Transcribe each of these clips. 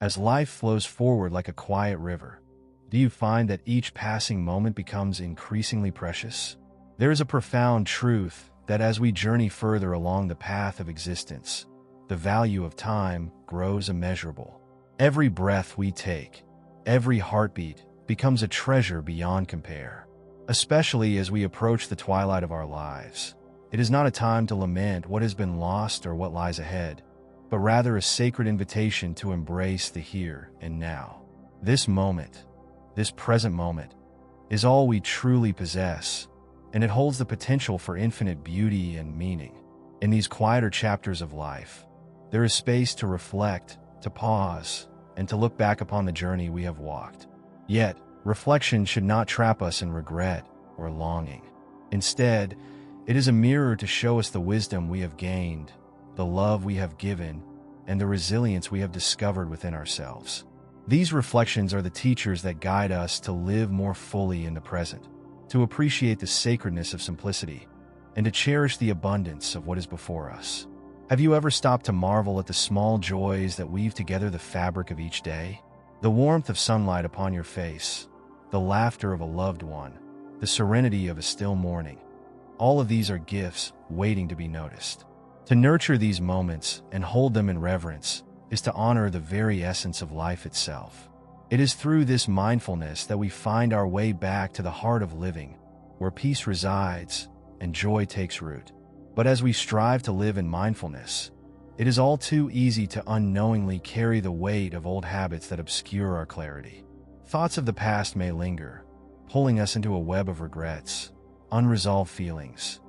As life flows forward like a quiet river, do you find that each passing moment becomes increasingly precious? There is a profound truth that as we journey further along the path of existence, the value of time grows immeasurable. Every breath we take, every heartbeat becomes a treasure beyond compare. Especially as we approach the twilight of our lives, it is not a time to lament what has been lost or what lies ahead, but rather a sacred invitation to embrace the here and now. This moment, this present moment, is all we truly possess, and it holds the potential for infinite beauty and meaning. In these quieter chapters of life, there is space to reflect, to pause, and to look back upon the journey we have walked. Yet, reflection should not trap us in regret or longing. Instead, it is a mirror to show us the wisdom we have gained, the love we have given, and the resilience we have discovered within ourselves. These reflections are the teachers that guide us to live more fully in the present, to appreciate the sacredness of simplicity, and to cherish the abundance of what is before us. Have you ever stopped to marvel at the small joys that weave together the fabric of each day? The warmth of sunlight upon your face, the laughter of a loved one, the serenity of a still morning. All of these are gifts waiting to be noticed. To nurture these moments and hold them in reverence is to honor the very essence of life itself. It is through this mindfulness that we find our way back to the heart of living, where peace resides and joy takes root. But as we strive to live in mindfulness, it is all too easy to unknowingly carry the weight of old habits that obscure our clarity. Thoughts of the past may linger, pulling us into a web of regrets, unresolved feelings,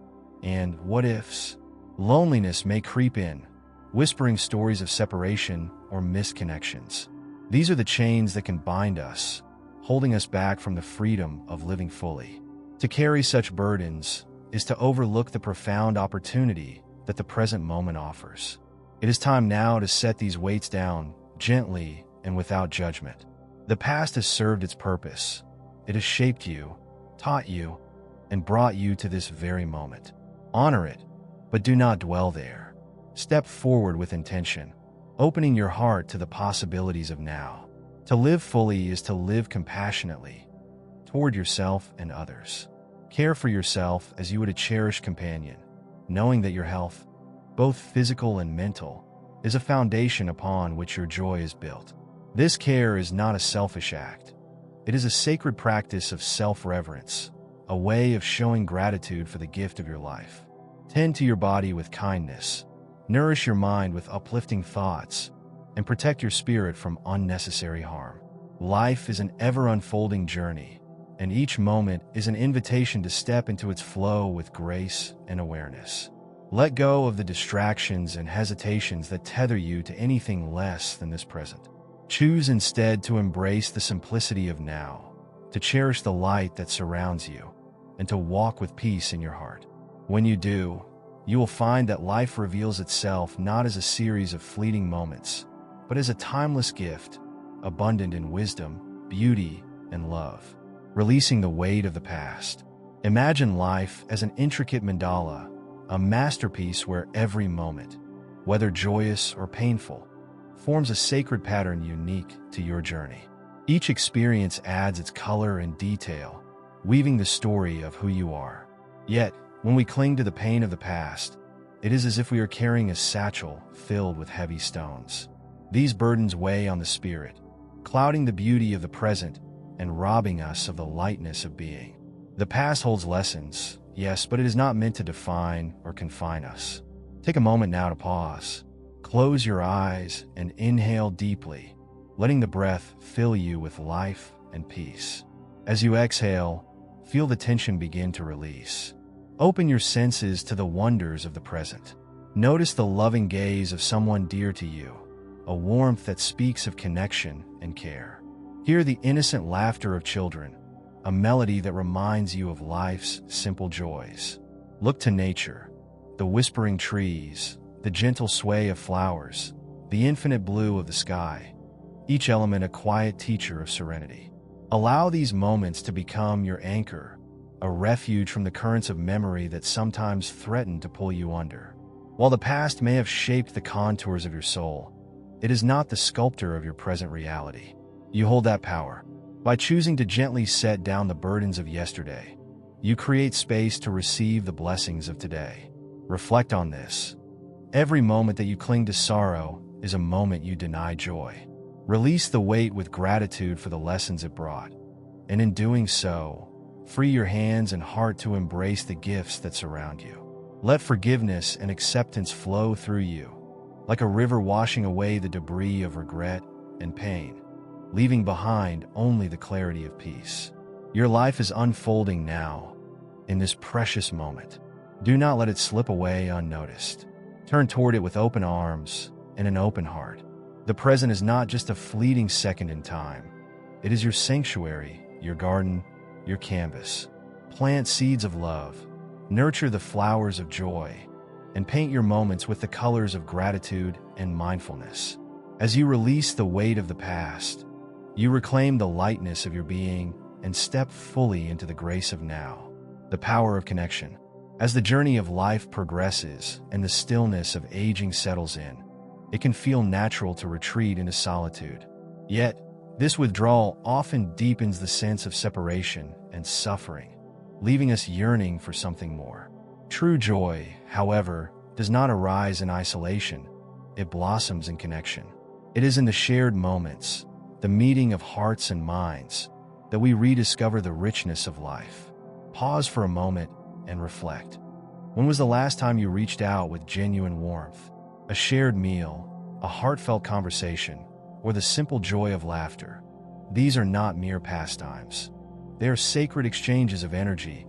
and what-ifs. Loneliness may creep in, whispering stories of separation or missed connections. These are the chains that can bind us, holding us back from the freedom of living fully. To carry such burdens is to overlook the profound opportunity that the present moment offers. It is time now to set these weights down gently and without judgment. The past has served its purpose. It has shaped you, taught you, and brought you to this very moment. Honor it, but do not dwell there. Step forward with intention, opening your heart to the possibilities of now. To live fully is to live compassionately toward yourself and others. Care for yourself as you would a cherished companion, knowing that your health, both physical and mental, is a foundation upon which your joy is built. This care is not a selfish act. It is a sacred practice of self-reverence, a way of showing gratitude for the gift of your life. Tend to your body with kindness, nourish your mind with uplifting thoughts, and protect your spirit from unnecessary harm. Life is an ever-unfolding journey, and each moment is an invitation to step into its flow with grace and awareness. Let go of the distractions and hesitations that tether you to anything less than this present. Choose instead to embrace the simplicity of now, to cherish the light that surrounds you, and to walk with peace in your heart. When you do, you will find that life reveals itself not as a series of fleeting moments, but as a timeless gift, abundant in wisdom, beauty, and love. Releasing the weight of the past. Imagine life as an intricate mandala, a masterpiece where every moment, whether joyous or painful, forms a sacred pattern unique to your journey. Each experience adds its color and detail, weaving the story of who you are. Yet, when we cling to the pain of the past, it is as if we are carrying a satchel filled with heavy stones. These burdens weigh on the spirit, clouding the beauty of the present and robbing us of the lightness of being. The past holds lessons, yes, but it is not meant to define or confine us. Take a moment now to pause. Close your eyes and inhale deeply, letting the breath fill you with life and peace. As you exhale, feel the tension begin to release. Open your senses to the wonders of the present. Notice the loving gaze of someone dear to you, a warmth that speaks of connection and care. Hear the innocent laughter of children, a melody that reminds you of life's simple joys. Look to nature, the whispering trees, the gentle sway of flowers, the infinite blue of the sky, each element a quiet teacher of serenity. Allow these moments to become your anchor, a refuge from the currents of memory that sometimes threaten to pull you under. While the past may have shaped the contours of your soul, It is not the sculptor of your present reality. You hold that power. By choosing to gently set down the burdens of yesterday, you create space to receive the blessings of today. Reflect on this. Every moment that you cling to sorrow is a moment you deny joy. Release the weight with gratitude for the lessons it brought, and in doing so, free your hands and heart to embrace the gifts that surround you. Let forgiveness and acceptance flow through you, like a river washing away the debris of regret and pain, leaving behind only the clarity of peace. Your life is unfolding now, in this precious moment. Do not let it slip away unnoticed. Turn toward it with open arms and an open heart. The present is not just a fleeting second in time. It is your sanctuary, your garden, your canvas. Plant seeds of love, nurture the flowers of joy, and paint your moments with the colors of gratitude and mindfulness. As you release the weight of the past, you reclaim the lightness of your being and step fully into the grace of now. The power of connection. As the journey of life progresses and the stillness of aging settles in, it can feel natural to retreat into solitude. Yet, this withdrawal often deepens the sense of separation and suffering, leaving us yearning for something more. True joy, however, does not arise in isolation. It blossoms in connection. It is in the shared moments, the meeting of hearts and minds, that we rediscover the richness of life. Pause for a moment and reflect. When was the last time you reached out with genuine warmth? A shared meal, a heartfelt conversation, or the simple joy of laughter? These are not mere pastimes. They are sacred exchanges of energy,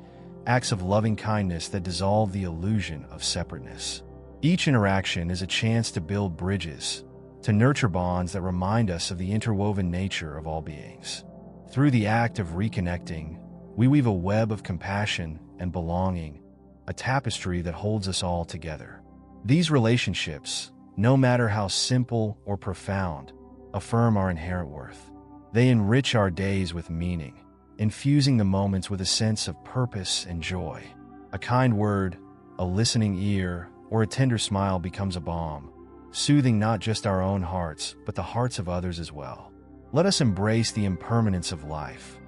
acts of loving kindness that dissolve the illusion of separateness. Each interaction is a chance to build bridges, to nurture bonds that remind us of the interwoven nature of all beings. Through the act of reconnecting, we weave a web of compassion and belonging, a tapestry that holds us all together. These relationships, no matter how simple or profound, affirm our inherent worth. They enrich our days with meaning, infusing the moments with a sense of purpose and joy. A kind word, a listening ear, or a tender smile becomes a balm, soothing not just our own hearts, but the hearts of others as well. Let us embrace the impermanence of life,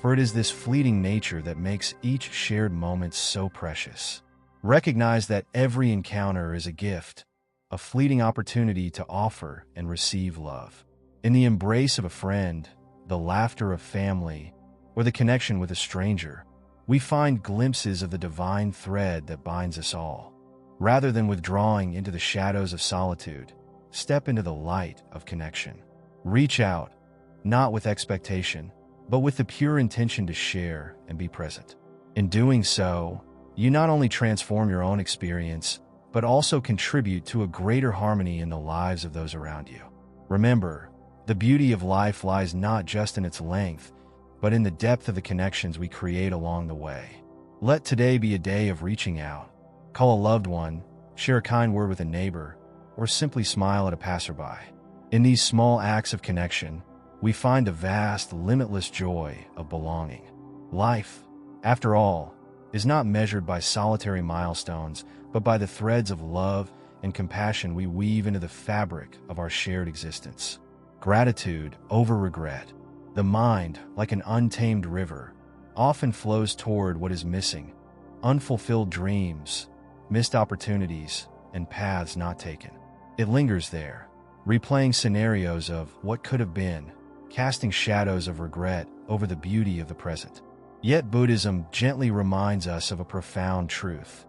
for it is this fleeting nature that makes each shared moment so precious. Recognize that every encounter is a gift, a fleeting opportunity to offer and receive love. In the embrace of a friend, the laughter of family, or the connection with a stranger, we find glimpses of the divine thread that binds us all. Rather than withdrawing into the shadows of solitude, step into the light of connection. Reach out, not with expectation, but with the pure intention to share and be present. In doing so, you not only transform your own experience, but also contribute to a greater harmony in the lives of those around you. Remember, the beauty of life lies not just in its length, but in the depth of the connections we create along the way. Let today be a day of reaching out. Call a loved one, share a kind word with a neighbor, or simply smile at a passerby. In these small acts of connection, we find the vast, limitless joy of belonging. Life, after all, is not measured by solitary milestones, but by the threads of love and compassion we weave into the fabric of our shared existence. Gratitude over regret. The mind, like an untamed river, often flows toward what is missing: unfulfilled dreams, missed opportunities, and paths not taken. It lingers there, replaying scenarios of what could have been, casting shadows of regret over the beauty of the present. Yet Buddhism gently reminds us of a profound truth.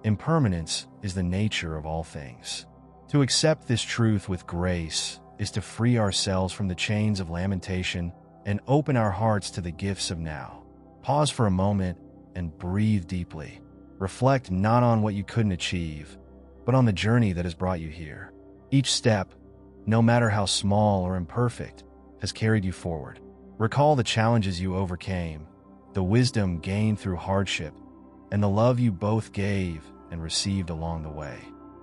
Impermanence is the nature of all things. To accept this truth with grace is to free ourselves from the chains of lamentation and open our hearts to the gifts of now. Pause for a moment and breathe deeply. Reflect not on what you couldn't achieve, but on the journey that has brought you here. Each step, no matter how small or imperfect, has carried you forward. Recall the challenges you overcame, the wisdom gained through hardship, and the love you both gave and received along the way.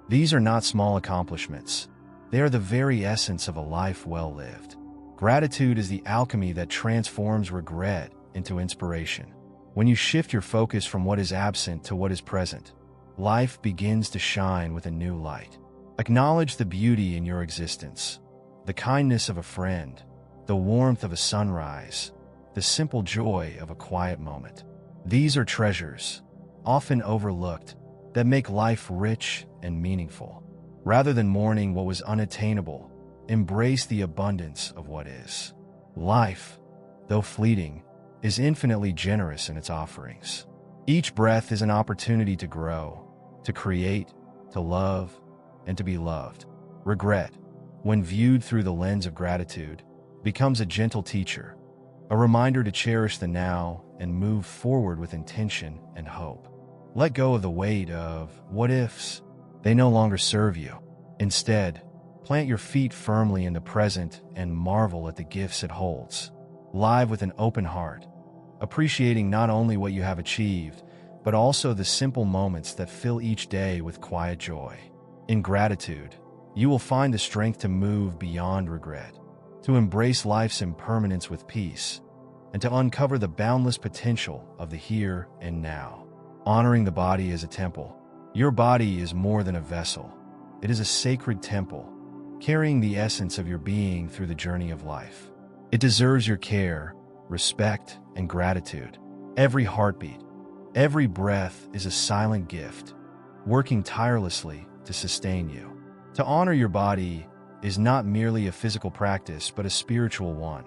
These are not small accomplishments. They are the very essence of a life well lived. Gratitude is the alchemy that transforms regret into inspiration. When you shift your focus from what is absent to what is present, life begins to shine with a new light. Acknowledge the beauty in your existence, the kindness of a friend, the warmth of a sunrise, the simple joy of a quiet moment. These are treasures, often overlooked, that make life rich and meaningful. Rather than mourning what was unattainable, embrace the abundance of what is. Life, though fleeting, is infinitely generous in its offerings. Each breath is an opportunity to grow, to create, to love, and to be loved. Regret, when viewed through the lens of gratitude, becomes a gentle teacher, a reminder to cherish the now and move forward with intention and hope. Let go of the weight of what ifs. They no longer serve you. Instead, plant your feet firmly in the present and marvel at the gifts it holds. Live with an open heart, appreciating not only what you have achieved, but also the simple moments that fill each day with quiet joy. In gratitude, you will find the strength to move beyond regret, to embrace life's impermanence with peace, and to uncover the boundless potential of the here and now. Honoring the body as a temple. Your body is more than a vessel. It is a sacred temple, carrying the essence of your being through the journey of life. It deserves your care, respect, and gratitude. Every heartbeat, every breath is a silent gift, working tirelessly to sustain you. To honor your body is not merely a physical practice, but a spiritual one,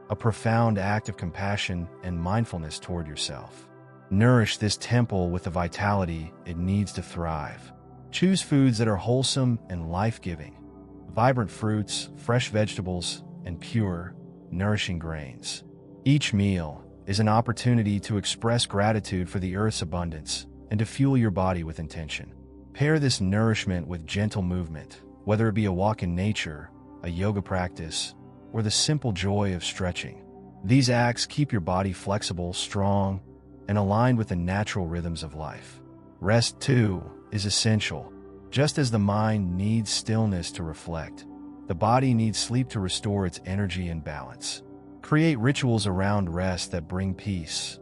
a profound act of compassion and mindfulness toward yourself. Nourish this temple with the vitality it needs to thrive. Choose foods that are wholesome and life-giving, vibrant fruits, fresh vegetables, and pure, nourishing grains. Each meal is an opportunity to express gratitude for the earth's abundance and to fuel your body with intention. Pair this nourishment with gentle movement, whether it be a walk in nature, a yoga practice, or the simple joy of stretching. These acts keep your body flexible, strong, and aligned with the natural rhythms of life. Rest, too, is essential. Just as the mind needs stillness to reflect, the body needs sleep to restore its energy and balance. Create rituals around rest that bring peace,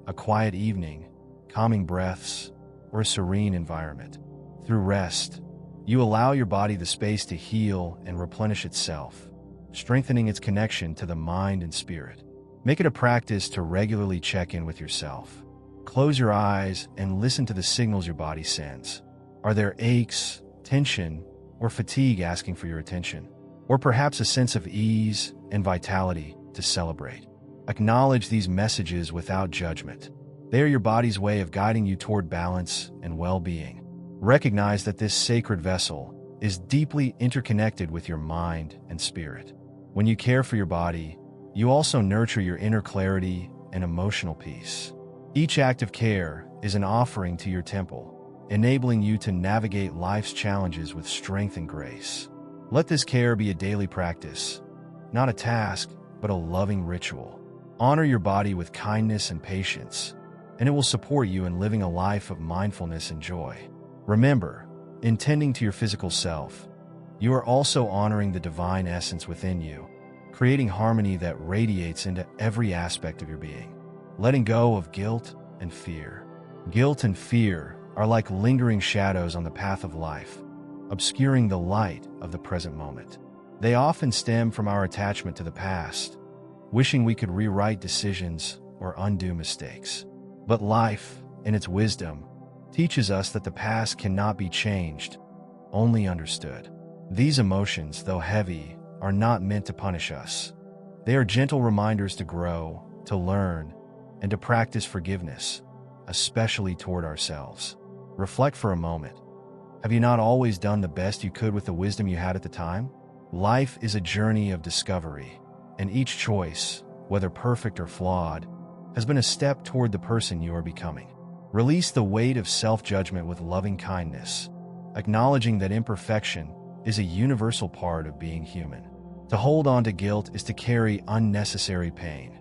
a quiet evening, calming breaths, or a serene environment. Through rest, you allow your body the space to heal and replenish itself, strengthening its connection to the mind and spirit. Make it a practice to regularly check in with yourself. Close your eyes and listen to the signals your body sends. Are there aches, tension, or fatigue asking for your attention? Or perhaps a sense of ease and vitality to celebrate? Acknowledge these messages without judgment. They are your body's way of guiding you toward balance and well-being. Recognize that this sacred vessel is deeply interconnected with your mind and spirit. When you care for your body, you also nurture your inner clarity and emotional peace. Each act of care is an offering to your temple, enabling you to navigate life's challenges with strength and grace. Let this care be a daily practice, not a task, but a loving ritual. Honor your body with kindness and patience, and it will support you in living a life of mindfulness and joy. Remember, in tending to your physical self, you are also honoring the divine essence within you, creating harmony that radiates into every aspect of your being. Letting go of guilt and fear. Guilt and fear are like lingering shadows on the path of life, obscuring the light of the present moment. They often stem from our attachment to the past, wishing we could rewrite decisions or undo mistakes. But life, in its wisdom, teaches us that the past cannot be changed, only understood. These emotions, though heavy, are not meant to punish us. They are gentle reminders to grow, to learn, and to practice forgiveness, especially toward ourselves. Reflect for a moment. Have you not always done the best you could with the wisdom you had at the time? Life is a journey of discovery, and each choice, whether perfect or flawed, has been a step toward the person you are becoming. Release the weight of self-judgment with loving kindness, acknowledging that imperfection is a universal part of being human. To hold on to guilt is to carry unnecessary pain.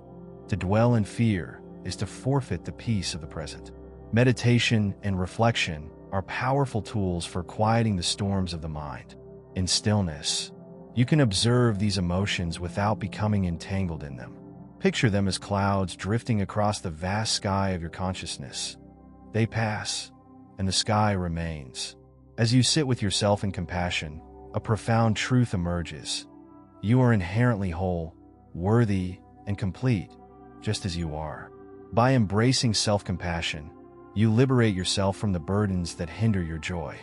To dwell in fear is to forfeit the peace of the present. Meditation and reflection are powerful tools for quieting the storms of the mind. In stillness, you can observe these emotions without becoming entangled in them. Picture them as clouds drifting across the vast sky of your consciousness. They pass, and the sky remains. As you sit with yourself in compassion, a profound truth emerges. You are inherently whole, worthy, and complete, just as you are. By embracing self-compassion, you liberate yourself from the burdens that hinder your joy.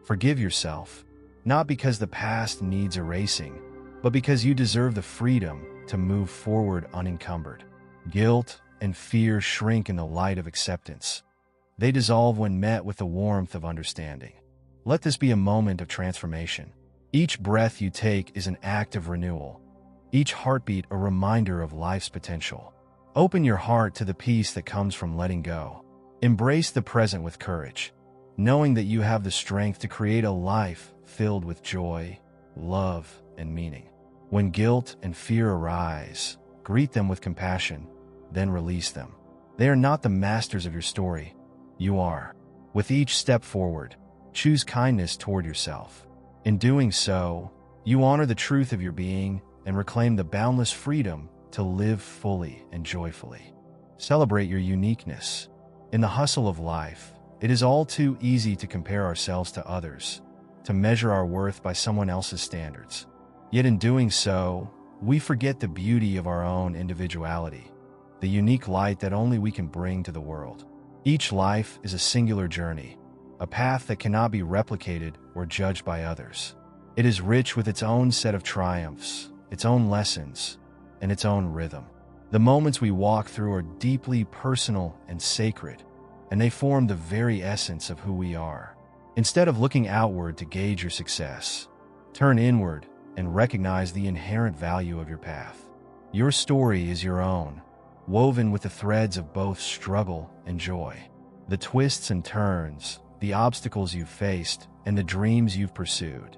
Forgive yourself, not because the past needs erasing, but because you deserve the freedom to move forward unencumbered. Guilt and fear shrink in the light of acceptance. They dissolve when met with the warmth of understanding. Let this be a moment of transformation. Each breath you take is an act of renewal. Each heartbeat a reminder of life's potential. Open your heart to the peace that comes from letting go. Embrace the present with courage, knowing that you have the strength to create a life filled with joy, love, and meaning. When guilt and fear arise, greet them with compassion, then release them. They are not the masters of your story. You are. With each step forward, choose kindness toward yourself. In doing so, you honor the truth of your being and reclaim the boundless freedom to live fully and joyfully. Celebrate your uniqueness. In the hustle of life, it is all too easy to compare ourselves to others, to measure our worth by someone else's standards. Yet in doing so, we forget the beauty of our own individuality, the unique light that only we can bring to the world. Each life is a singular journey, a path that cannot be replicated or judged by others. It is rich with its own set of triumphs, its own lessons, and its own rhythm. The moments we walk through are deeply personal and sacred, and they form the very essence of who we are. Instead of looking outward to gauge your success, turn inward and recognize the inherent value of your path. Your story is your own, woven with the threads of both struggle and joy. The twists and turns, the obstacles you've faced, and the dreams you've pursued.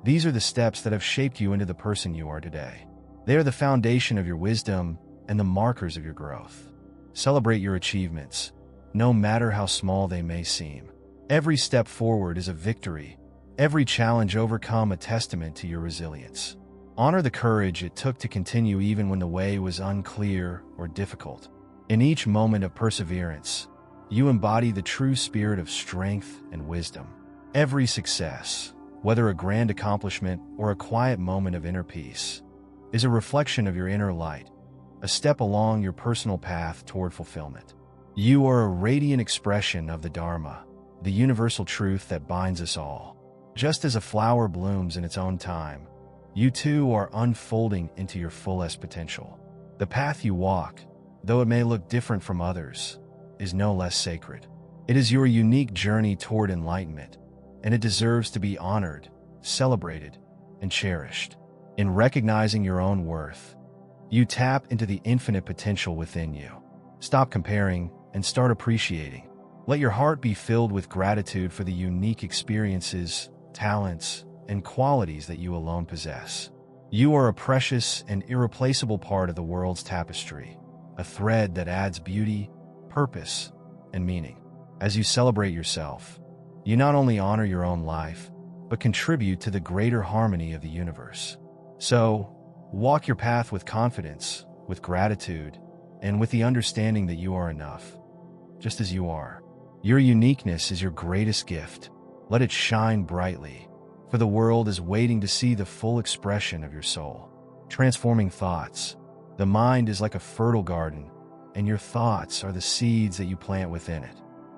These are the steps that have shaped you into the person you are today. They are the foundation of your wisdom and the markers of your growth. Celebrate your achievements, no matter how small they may seem. Every step forward is a victory, every challenge overcome a testament to your resilience. Honor the courage it took to continue even when the way was unclear or difficult. In each moment of perseverance, you embody the true spirit of strength and wisdom. Every success, whether a grand accomplishment or a quiet moment of inner peace, is a reflection of your inner light, a step along your personal path toward fulfillment. You are a radiant expression of the Dharma, the universal truth that binds us all. Just as a flower blooms in its own time, you too are unfolding into your fullest potential. The path you walk, though it may look different from others, is no less sacred. It is your unique journey toward enlightenment, and it deserves to be honored, celebrated, and cherished. In recognizing your own worth, you tap into the infinite potential within you. Stop comparing and start appreciating. Let your heart be filled with gratitude for the unique experiences, talents, and qualities that you alone possess. You are a precious and irreplaceable part of the world's tapestry, a thread that adds beauty, purpose, and meaning. As you celebrate yourself, you not only honor your own life, but contribute to the greater harmony of the universe. So, walk your path with confidence, with gratitude, and with the understanding that you are enough, just as you are. Your uniqueness is your greatest gift. Let it shine brightly, for the world is waiting to see the full expression of your soul. Transforming thoughts. The mind is like a fertile garden, and your thoughts are the seeds that you plant within it.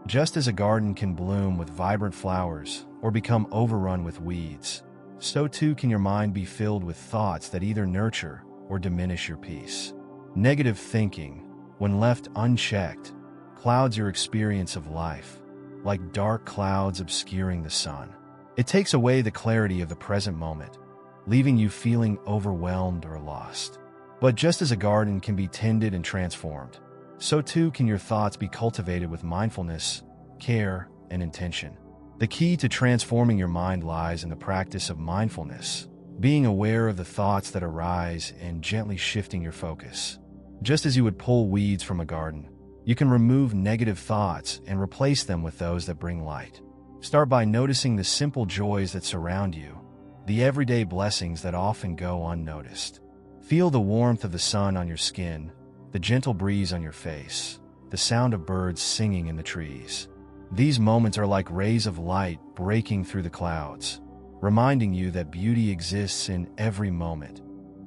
Just as a garden can bloom with vibrant flowers or become overrun with weeds, so too can your mind be filled with thoughts that either nurture or diminish your peace. Negative thinking, when left unchecked, clouds your experience of life, like dark clouds obscuring the sun. It takes away the clarity of the present moment, leaving you feeling overwhelmed or lost. But just as a garden can be tended and transformed, so too can your thoughts be cultivated with mindfulness, care, and intention. The key to transforming your mind lies in the practice of mindfulness, being aware of the thoughts that arise and gently shifting your focus. Just as you would pull weeds from a garden, you can remove negative thoughts and replace them with those that bring light. Start by noticing the simple joys that surround you, the everyday blessings that often go unnoticed. Feel the warmth of the sun on your skin, the gentle breeze on your face, the sound of birds singing in the trees. These moments are like rays of light breaking through the clouds, reminding you that beauty exists in every moment,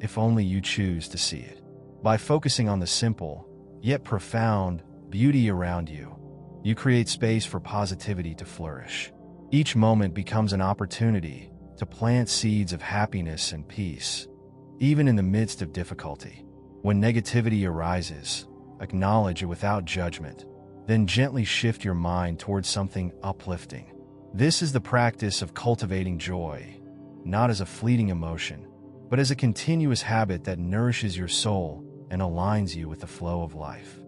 if only you choose to see it. By focusing on the simple, yet profound, beauty around you, you create space for positivity to flourish. Each moment becomes an opportunity to plant seeds of happiness and peace, even in the midst of difficulty. When negativity arises, acknowledge it without judgment, then gently shift your mind towards something uplifting. This is the practice of cultivating joy, not as a fleeting emotion, but as a continuous habit that nourishes your soul and aligns you with the flow of life.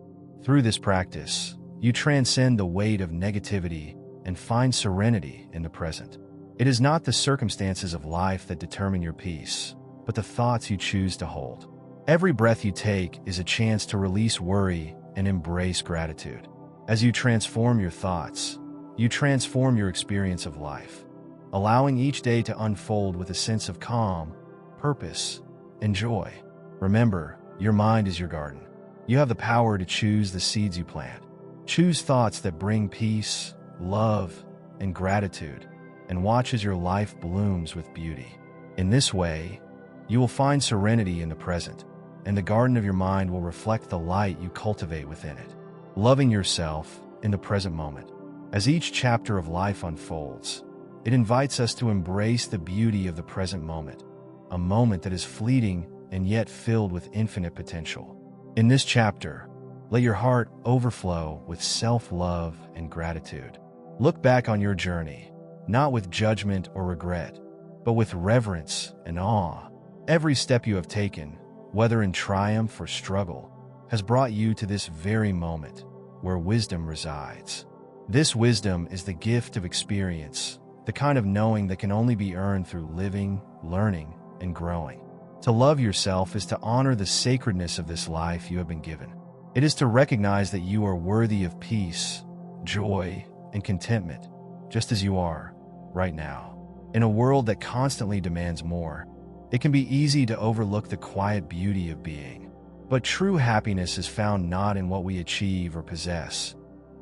Through this practice, you transcend the weight of negativity and find serenity in the present. It is not the circumstances of life that determine your peace, but the thoughts you choose to hold. Every breath you take is a chance to release worry and embrace gratitude. As you transform your thoughts, you transform your experience of life, allowing each day to unfold with a sense of calm, purpose, and joy. Remember, your mind is your garden. You have the power to choose the seeds you plant. Choose thoughts that bring peace, love, and gratitude, and watch as your life blooms with beauty. In this way, you will find serenity in the present, and the garden of your mind will reflect the light you cultivate within it. Loving yourself in the present moment. As each chapter of life unfolds, it invites us to embrace the beauty of the present moment, a moment that is fleeting and yet filled with infinite potential. In this chapter, let your heart overflow with self-love and gratitude. Look back on your journey, not with judgment or regret, but with reverence and awe. Every step you have taken, whether in triumph or struggle, has brought you to this very moment where wisdom resides. This wisdom is the gift of experience, the kind of knowing that can only be earned through living, learning, and growing. To love yourself is to honor the sacredness of this life you have been given. It is to recognize that you are worthy of peace, joy, and contentment, just as you are, right now. In a world that constantly demands more, it can be easy to overlook the quiet beauty of being. But true happiness is found not in what we achieve or possess,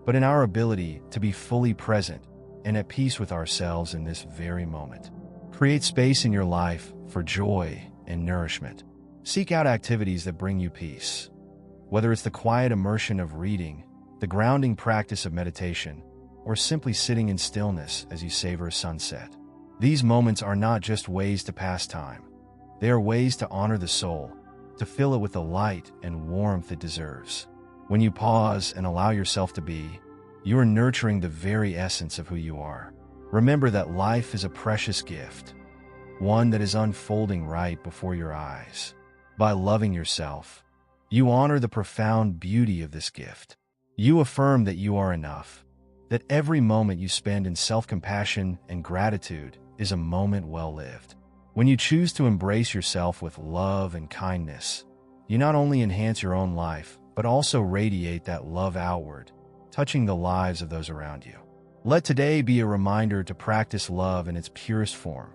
but in our ability to be fully present and at peace with ourselves in this very moment. Create space in your life for joy and nourishment. Seek out activities that bring you peace. Whether it's the quiet immersion of reading, the grounding practice of meditation, or simply sitting in stillness as you savor a sunset. These moments are not just ways to pass time. They are ways to honor the soul, to fill it with the light and warmth it deserves. When you pause and allow yourself to be, you are nurturing the very essence of who you are. Remember that life is a precious gift, one that is unfolding right before your eyes. By loving yourself, you honor the profound beauty of this gift. You affirm that you are enough, that every moment you spend in self-compassion and gratitude is a moment well lived. When you choose to embrace yourself with love and kindness, you not only enhance your own life, but also radiate that love outward, touching the lives of those around you. Let today be a reminder to practice love in its purest form,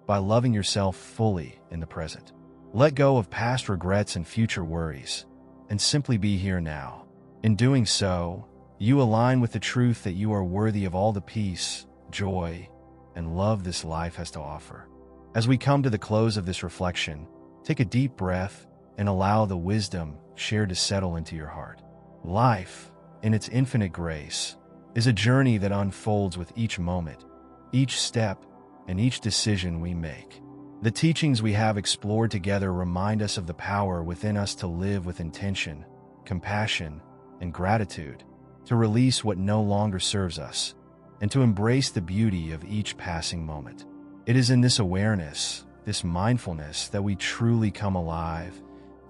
by loving yourself fully in the present. Let go of past regrets and future worries, and simply be here now. In doing so, you align with the truth that you are worthy of all the peace, joy, and love this life has to offer. As we come to the close of this reflection, take a deep breath and allow the wisdom shared to settle into your heart. Life, in its infinite grace, is a journey that unfolds with each moment, each step, and each decision we make. The teachings we have explored together remind us of the power within us to live with intention, compassion, and gratitude, to release what no longer serves us, and to embrace the beauty of each passing moment. It is in this awareness, this mindfulness, that we truly come alive,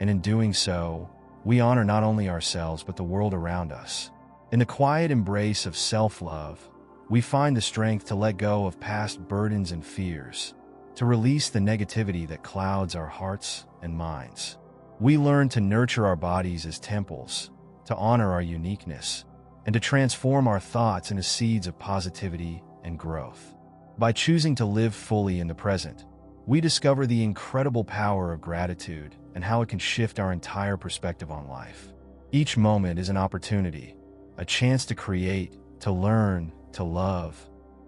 and in doing so, we honor not only ourselves but the world around us. In the quiet embrace of self-love, we find the strength to let go of past burdens and fears, to release the negativity that clouds our hearts and minds. We learn to nurture our bodies as temples, to honor our uniqueness, and to transform our thoughts into seeds of positivity and growth. By choosing to live fully in the present, we discover the incredible power of gratitude and how it can shift our entire perspective on life. Each moment is an opportunity, a chance to create, to learn, to love,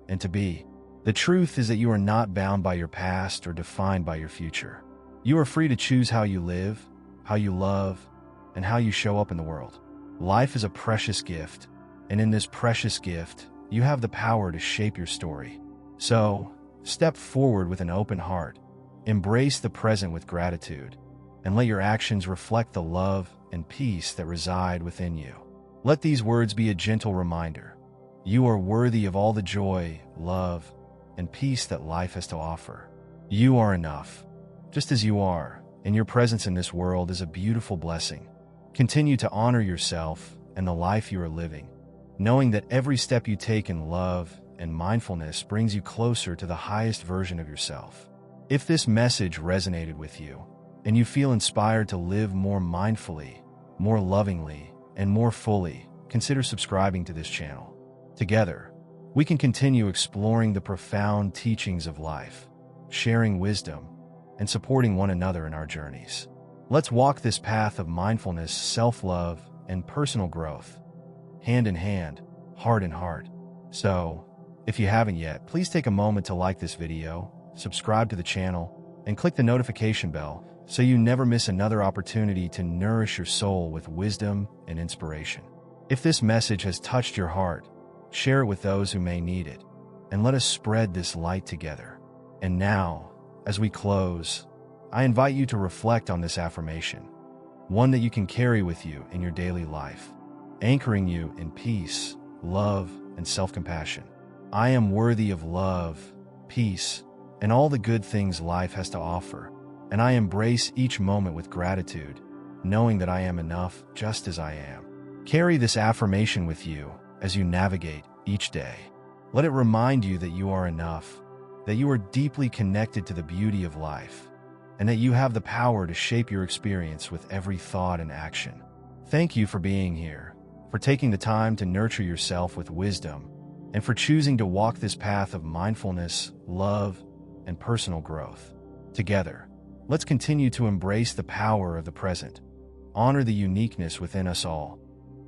and to be. The truth is that you are not bound by your past or defined by your future. You are free to choose how you live, how you love, and how you show up in the world. Life is a precious gift, and in this precious gift, you have the power to shape your story. So, step forward with an open heart, embrace the present with gratitude, and let your actions reflect the love and peace that reside within you. Let these words be a gentle reminder. You are worthy of all the joy, love, and peace that life has to offer. You are enough, just as you are, and your presence in this world is a beautiful blessing. Continue to honor yourself and the life you are living, knowing that every step you take in love and mindfulness brings you closer to the highest version of yourself. If this message resonated with you, and you feel inspired to live more mindfully, more lovingly, and more fully, consider subscribing to this channel. Together, we can continue exploring the profound teachings of life, sharing wisdom, and supporting one another in our journeys. Let's walk this path of mindfulness, self-love, and personal growth, hand in hand, heart in heart. So, if you haven't yet, please take a moment to like this video, subscribe to the channel, and click the notification bell so you never miss another opportunity to nourish your soul with wisdom and inspiration. If this message has touched your heart, share it with those who may need it, and let us spread this light together. And now, as we close, I invite you to reflect on this affirmation, one that you can carry with you in your daily life, anchoring you in peace, love, and self-compassion. I am worthy of love, peace, and all the good things life has to offer, and I embrace each moment with gratitude, knowing that I am enough just as I am. Carry this affirmation with you as you navigate each day. Let it remind you that you are enough, that you are deeply connected to the beauty of life, and that you have the power to shape your experience with every thought and action. Thank you for being here, for taking the time to nurture yourself with wisdom, and for choosing to walk this path of mindfulness, love, and personal growth. Together, let's continue to embrace the power of the present, honor the uniqueness within us all,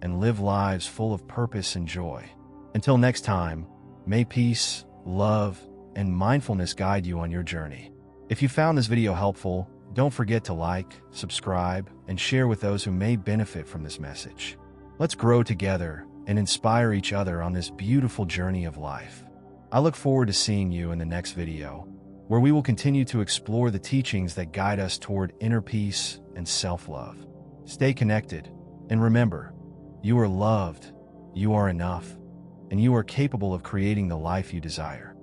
and live lives full of purpose and joy. Until next time, may peace, love, and mindfulness guide you on your journey. If you found this video helpful, don't forget to like, subscribe, and share with those who may benefit from this message. Let's grow together and inspire each other on this beautiful journey of life. I look forward to seeing you in the next video, where we will continue to explore the teachings that guide us toward inner peace and self-love. Stay connected, and remember, you are loved, you are enough, and you are capable of creating the life you desire.